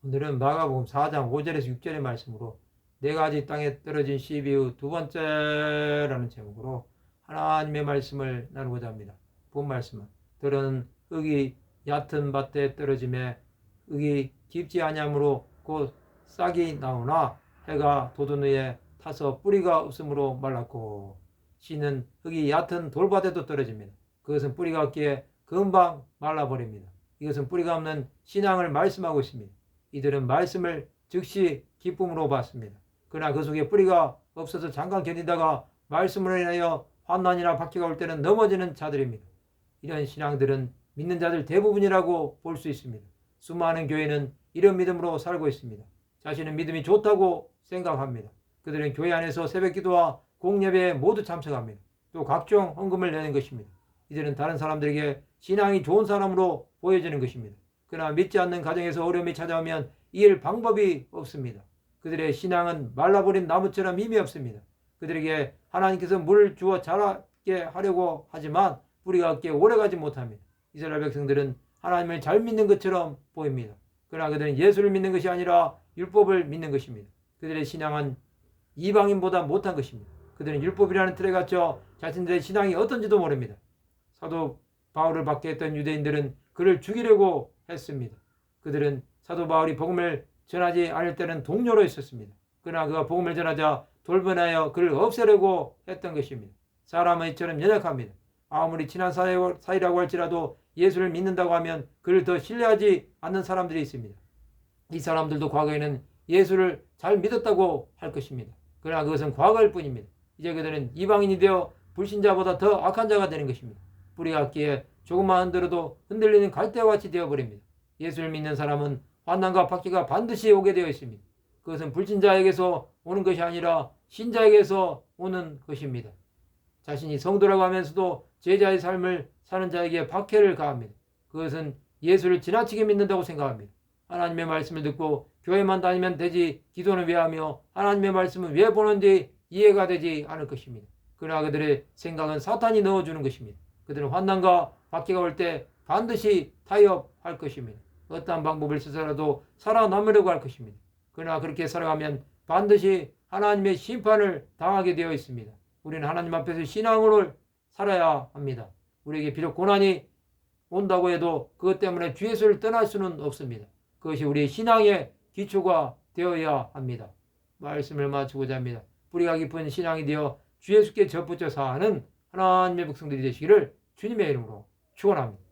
오늘은 마가복음 4장 5절에서 6절의 말씀으로 네 가지 땅에 떨어진 씨 이후 두 번째라는 제목으로 하나님의 말씀을 나누고자 합니다. 본 말씀은 들은 흙이 얕은 밭에 떨어짐에 흙이 깊지 아니하므로 곧 싹이 나오나 해가 돋은 후에 타서 뿌리가 없으므로 말랐고, 씨는 흙이 얕은 돌밭에도 떨어집니다. 그것은 뿌리가 없기에 금방 말라버립니다. 이것은 뿌리가 없는 신앙을 말씀하고 있습니다. 이들은 말씀을 즉시 기쁨으로 받습니다. 그러나 그 속에 뿌리가 없어서 잠깐 견디다가 말씀으로 인하여 환난이나 박해가 올 때는 넘어지는 자들입니다. 이런 신앙들은 믿는 자들 대부분이라고 볼 수 있습니다. 수많은 교회는 이런 믿음으로 살고 있습니다. 자신은 믿음이 좋다고 생각합니다. 그들은 교회 안에서 새벽기도와 공예배에 모두 참석합니다. 또 각종 헌금을 내는 것입니다. 이들은 다른 사람들에게 신앙이 좋은 사람으로 보여지는 것입니다. 그러나 믿지 않는 가정에서 어려움이 찾아오면 이을 방법이 없습니다. 그들의 신앙은 말라버린 나무처럼 힘이 없습니다. 그들에게 하나님께서 물을 주어 자라게 하려고 하지만 뿌리가 없기에 오래가지 못합니다. 이스라엘 백성들은 하나님을 잘 믿는 것처럼 보입니다. 그러나 그들은 예수를 믿는 것이 아니라 율법을 믿는 것입니다. 그들의 신앙은 이방인보다 못한 것입니다. 그들은 율법이라는 틀에 갇혀 자신들의 신앙이 어떤지도 모릅니다. 사도 바울을 박해했던 유대인들은 그를 죽이려고 했습니다. 그들은 사도 바울이 복음을 전하지 않을 때는 동료로 있었습니다. 그러나 그가 복음을 전하자 돌변하여 그를 없애려고 했던 것입니다. 사람은 이처럼 연약합니다. 아무리 친한 사이라고 할지라도 예수를 믿는다고 하면 그를 더 신뢰하지 않는 사람들이 있습니다. 이 사람들도 과거에는 예수를 잘 믿었다고 할 것입니다. 그러나 그것은 과거일 뿐입니다. 이제 그들은 이방인이 되어 불신자보다 더 악한 자가 되는 것입니다. 뿌리가 없기에 조금만 흔들어도 흔들리는 갈대와 같이 되어버립니다. 예수를 믿는 사람은 환난과 박해가 반드시 오게 되어 있습니다. 그것은 불신자에게서 오는 것이 아니라 신자에게서 오는 것입니다. 자신이 성도라고 하면서도 제자의 삶을 사는 자에게 박해를 가합니다. 그것은 예수를 지나치게 믿는다고 생각합니다. 하나님의 말씀을 듣고 교회만 다니면 되지 기도는 왜 하며 하나님의 말씀은 왜 보는지 이해가 되지 않을 것입니다. 그러나 그들의 생각은 사탄이 넣어주는 것입니다. 그들은 환난과 박해가 올 때 반드시 타협할 것입니다. 어떠한 방법을 써서라도 살아남으려고 할 것입니다. 그러나 그렇게 살아가면 반드시 하나님의 심판을 당하게 되어 있습니다. 우리는 하나님 앞에서 신앙으로 살아야 합니다. 우리에게 비록 고난이 온다고 해도 그것 때문에 주 예수를 떠날 수는 없습니다. 그것이 우리의 신앙의 기초가 되어야 합니다. 말씀을 마치고자 합니다. 뿌리가 깊은 신앙이 되어 주 예수께 접붙여 사는 하나님의 백성들이 되시기를 주님의 이름으로 축원합니다.